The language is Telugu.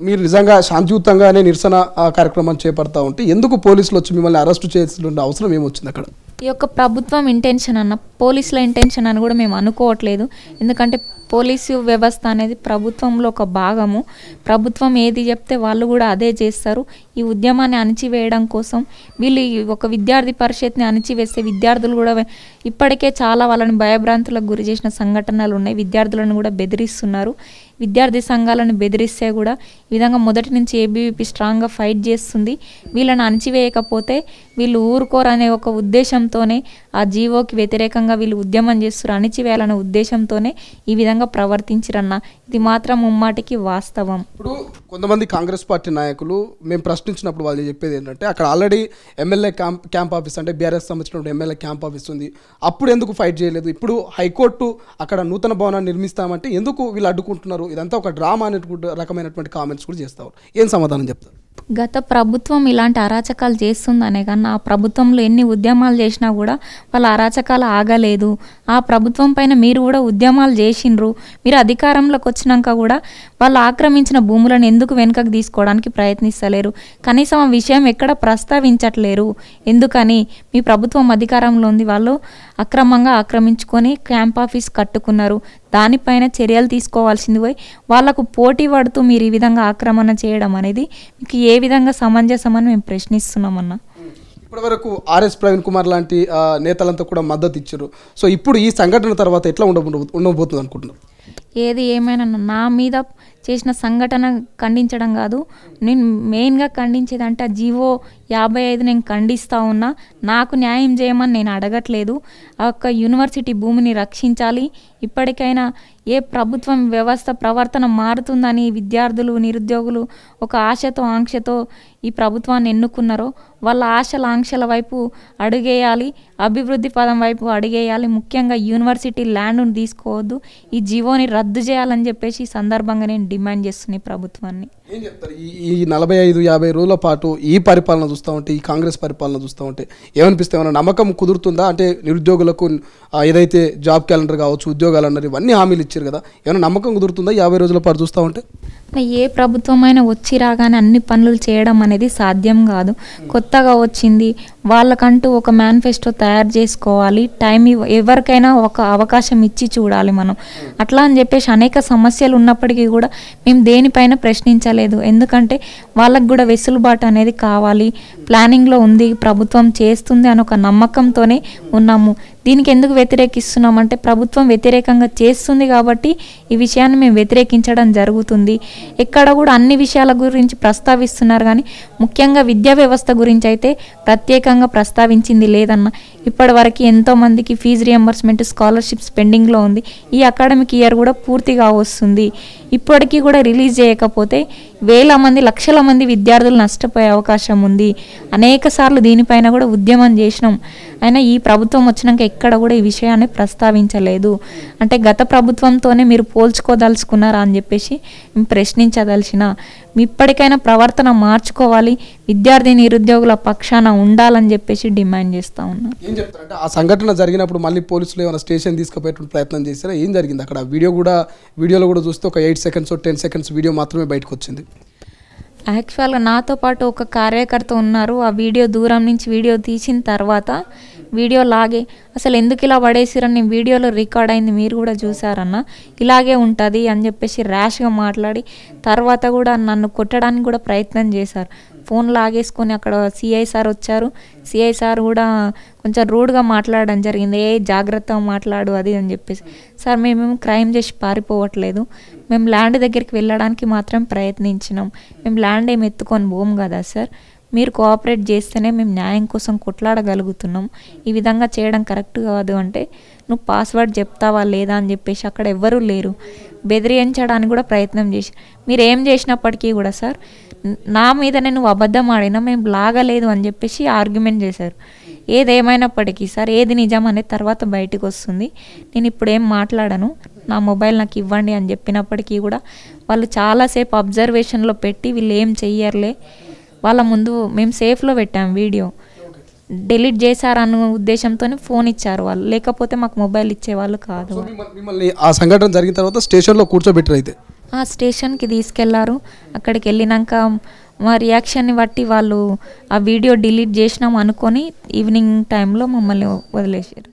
మీరు నిజంగా శాంతియుతంగానే నిరసన కార్యక్రమం చేపడతా ఉంటే ఎందుకు పోలీసులు వచ్చి మిమ్మల్ని అరెస్ట్ చేయాల్సిన అవసరం ఏమొచ్చింది అక్కడ? ఈ యొక్క ప్రభుత్వం ఇంటెన్షన్ అన్న, పోలీసుల ఇంటెన్షన్ అని కూడా మేము అనుకోవట్లేదు. ఎందుకంటే పోలీసు వ్యవస్థ అనేది ప్రభుత్వంలో ఒక భాగము. ప్రభుత్వం ఏది చెప్తే వాళ్ళు కూడా అదే చేస్తారు. ఈ ఉద్యమాన్ని అణిచివేయడం కోసం వీళ్ళు ఒక విద్యార్థి పరిషత్ని అణిచివేస్తే విద్యార్థులు కూడా ఇప్పటికే చాలా వాళ్ళని భయభ్రాంతులకు గురి చేసిన సంఘటనలు ఉన్నాయి. విద్యార్థులను కూడా బెదిరిస్తున్నారు. విద్యార్థి సంఘాలను బెదిరిస్తే కూడా ఈ విధంగా మొదటి నుంచి ఏబీవీపీ స్ట్రాంగ్గా ఫైట్ చేస్తుంది. వీళ్ళని అణిచివేయకపోతే వీళ్ళు ఊరుకోరనే ఒక ఉద్దేశంతోనే ఆ జీవోకి వ్యతిరేకంగా వీళ్ళు ఉద్యమం చేస్తారు. అణిచివేయాలనే ఉద్దేశంతోనే ఈ విధంగా ప్రవర్తించిరన్న, ఇది మాత్రం ముమ్మాటికి వాస్తవం. ఇప్పుడు కొంతమంది కాంగ్రెస్ పార్టీ నాయకులు మేము ప్రశ్నించినప్పుడు వాళ్ళు చెప్పేది ఏంటంటే అక్కడ ఆల్రెడీ ఎమ్మెల్యే క్యాంప్ ఆఫీస్ అంటే బీఆర్ఎస్ సంబంధించిన ఎమ్మెల్యే క్యాంప్ ఆఫీస్ ఉంది, అప్పుడు ఎందుకు ఫైట్ చేయలేదు? ఇప్పుడు హైకోర్టు అక్కడ నూతన భవనాన్ని నిర్మిస్తామంటే ఎందుకు వీళ్ళు అడ్డుకుంటున్నారు? ఇదంతా ఒక డ్రామా అనేటువంటి రకమైనటువంటి కామెంట్స్ కూడా చేస్తారు. ఏం సమాధానం చెప్తారు? గత ప్రభుత్వం ఇలాంటి అరాచకాలు చేస్తుందనే కానీ ఆ ప్రభుత్వంలో ఎన్ని ఉద్యమాలు చేసినా కూడా వాళ్ళ అరాచకాలు ఆగలేదు. ఆ ప్రభుత్వం పైన మీరు కూడా ఉద్యమాలు చేసిండ్రు. మీరు అధికారంలోకి వచ్చినాక కూడా వాళ్ళు ఆక్రమించిన భూములను ఎందుకు వెనుకకు తీసుకోవడానికి ప్రయత్నిస్తలేరు? కనీసం ఆ విషయం ఎక్కడ ప్రస్తావించట్లేరు. ఎందుకని? మీ ప్రభుత్వం అధికారంలో ఉంది, వాళ్ళు అక్రమంగా ఆక్రమించుకొని క్యాంప్ ఆఫీస్ కట్టుకున్నారు. దానిపైన చర్యలు తీసుకోవాల్సింది పోయి వాళ్లకు పోటీ పడుతూ మీరు ఈ విధంగా ఆక్రమణ చేయడం అనేది మీకు ఏ విధంగా సమంజసమని మేము ప్రశ్నిస్తున్నామన్నా. ఇప్పటి వరకు ఆర్ఎస్ ప్రవీణ్ కుమార్ లాంటి నేతలంతా కూడా మద్దతు ఇచ్చారు. సో ఇప్పుడు ఈ సంఘటన తర్వాత ఎట్లా ఉండబోతుంది అనుకుంటున్నారు? ఏది ఏమైనా నా మీద చేసిన సంఘటన ఖండించడం కాదు, నేను మెయిన్గా ఖండించేది అంటే జీవో 55 నేను ఖండిస్తూ ఉన్నా. నాకు న్యాయం చేయమని నేను అడగట్లేదు. ఆ యొక్క యూనివర్సిటీ భూమిని రక్షించాలి. ఇప్పటికైనా ఏ ప్రభుత్వం వ్యవస్థ ప్రవర్తన మారుతుందని విద్యార్థులు నిరుద్యోగులు ఒక ఆశతో ఆంక్షతో ఈ ప్రభుత్వాన్ని ఎన్నుకున్నారో వాళ్ళ ఆశల ఆంక్షల వైపు అడుగేయాలి, అభివృద్ధి పదం వైపు అడుగేయాలి. ముఖ్యంగా యూనివర్సిటీ ల్యాండ్ను తీసుకోవద్దు, ఈ జీవోని రద్దు చేయాలని చెప్పేసి ఈ సందర్భంగా నేను డిమాండ్ చేస్తున్నాయి ప్రభుత్వాన్ని. ఏం చెప్తారు? ఈ 45-50 రోజుల పాటు ఈ పరిపాలన చూస్తూ ఉంటే, ఈ కాంగ్రెస్ పరిపాలన చూస్తూ ఉంటే ఏమనిపిస్తే ఏమైనా నమ్మకం కుదురుతుందా? అంటే నిరుద్యోగులకు ఏదైతే జాబ్ క్యాలెండర్ కావచ్చు, ఉద్యోగాలు అన్నారు, ఇవన్నీ హామీలు ఇచ్చారు కదా, ఏమైనా నమ్మకం కుదురుతుందా 50 రోజుల పాటు చూస్తూ ఉంటే? ఏ ప్రభుత్వం అయినా వచ్చి రాగానే అన్ని పనులు చేయడం అనేది సాధ్యం కాదు. కొత్తగా వచ్చింది, వాళ్ళకంటూ ఒక మేనిఫెస్టో తయారు చేసుకోవాలి. ఎవరికైనా ఒక అవకాశం ఇచ్చి చూడాలి మనం. అట్లా అని చెప్పేసి అనేక సమస్యలు ఉన్నప్పటికీ కూడా మేము దేనిపైన ప్రశ్నించలేదు. ఎందుకంటే వాళ్ళకు కూడా వెసులుబాటు అనేది కావాలి. ప్లానింగ్లో ఉంది, ప్రభుత్వం చేస్తుంది అని ఒక నమ్మకంతోనే ఉన్నాము. దీనికి ఎందుకు వ్యతిరేకిస్తున్నామంటే ప్రభుత్వం వ్యతిరేకంగా చేస్తుంది కాబట్టి ఈ విషయాన్ని మేము వ్యతిరేకించడం జరుగుతుంది. ఎక్కడ కూడా అన్ని విషయాల గురించి ప్రస్తావిస్తున్నారు కానీ ముఖ్యంగా విద్యా వ్యవస్థ గురించి అయితే ప్రత్యేకంగా ప్రస్తావించింది లేదన్న. ఇప్పటివరకు ఎంతోమందికి ఫీజు రియంబర్స్మెంట్ స్కాలర్షిప్స్ పెండింగ్లో ఉంది. ఈ అకాడమిక్ ఇయర్ కూడా పూర్తిగా వస్తుంది. ఇప్పటికీ కూడా రిలీజ్ చేయకపోతే వేల మంది లక్షల మంది విద్యార్థులు నష్టపోయే అవకాశం ఉంది. అనేక సార్లు దీనిపైన కూడా ఉద్యమం చేసినాం. అయినా ఈ ప్రభుత్వం వచ్చినాక ఎక్కడ కూడా ఈ విషయాన్ని ప్రస్తావించలేదు. అంటే గత ప్రభుత్వంతోనే మీరు పోల్చుకోదలుచుకున్నారా అని చెప్పేసి ప్రశ్నించదలిచిన. ఇప్పటికైనా ప్రవర్తన మార్చుకోవాలి, విద్యార్థి నిరుద్యోగుల పక్షాన ఉండాలని చెప్పేసి డిమాండ్ చేస్తూ ఉన్నాం. ఏం చెప్తారంటే ఆ సంఘటన జరిగినప్పుడు మళ్ళీ పోలీసులు ఏమైనా స్టేషన్ తీసుకుపోయేటువంటి ప్రయత్నం చేశారా? ఏం జరిగింది అక్కడ? వీడియోలో కూడా చూస్తే ఒక 8 సెకండ్స్ 10 సెకండ్స్ వీడియో మాత్రమే బయటకు వచ్చింది. యాక్చువల్గా నాతో పాటు ఒక కార్యకర్త ఉన్నారు. ఆ వీడియో దూరం నుంచి వీడియో తీసిన తర్వాత వీడియో లాగే అసలు ఎందుకు ఇలా పడేసిరని వీడియోలో రికార్డ్ అయింది, మీరు కూడా చూసారన్న. ఇలాగే ఉంటుంది అని చెప్పేసి ర్యాష్గా మాట్లాడి తర్వాత కూడా నన్ను కొట్టడానికి కూడా ప్రయత్నం చేశారు. ఫోన్ లాగేసుకొని అక్కడ సిఐ సార్ వచ్చారు. సిఐ సార్ కూడా కొంచెం రూడ్గా మాట్లాడడం జరిగింది. జాగ్రత్తగా మాట్లాడు అది అని చెప్పేసి. సార్ మేమేమో క్రైమ్ చేసి పారిపోవట్లేదు, మేము ల్యాండ్ దగ్గరికి వెళ్ళడానికి మాత్రం ప్రయత్నించినాం. మేము ల్యాండ్ ఏమి ఎత్తుకొని పోం కదా సార్, మీరు కోఆపరేట్ చేస్తేనే మేము న్యాయం కోసం కొట్లాడగలుగుతున్నాం. ఈ విధంగా చేయడం కరెక్ట్ కాదు అంటే నువ్వు పాస్వర్డ్ చెప్తావా లేదా అని చెప్పేసి అక్కడ ఎవ్వరూ లేరు. బెదిరించడానికి కూడా ప్రయత్నం చేసి మీరు ఏం చేసినప్పటికీ కూడా సార్ నా మీదనే నువ్వు అబద్ధం ఆడినా మేము లాగలేదు అని చెప్పేసి ఆర్గ్యుమెంట్ చేశారు. ఏదేమైనప్పటికీ సార్ ఏది నిజం అనేది తర్వాత బయటకు వస్తుంది. నేను ఇప్పుడు ఏం మాట్లాడను, నా మొబైల్ నాకు ఇవ్వండి అని చెప్పినప్పటికీ కూడా వాళ్ళు చాలాసేపు అబ్జర్వేషన్లో పెట్టి వీళ్ళు ఏం చెయ్యర్లే, వాళ్ళ ముందు మేము సేఫ్లో పెట్టాం వీడియో, డిలీట్ చేశారన్న ఉద్దేశంతోనే ఫోన్ ఇచ్చారు వాళ్ళు, లేకపోతే మాకు మొబైల్ ఇచ్చేవాళ్ళు కాదు. మిమ్మల్ని ఆ సంఘటన జరిగిన తర్వాత స్టేషన్లో కూర్చోబెట్టారు అయితే? ఆ స్టేషన్కి తీసుకెళ్లారు. అక్కడికి వెళ్ళినాక మా రియాక్షన్ని బట్టి వాళ్ళు ఆ వీడియో డిలీట్ చేసినాం అనుకొని ఈవినింగ్ టైంలో మమ్మల్ని వదిలేసారు.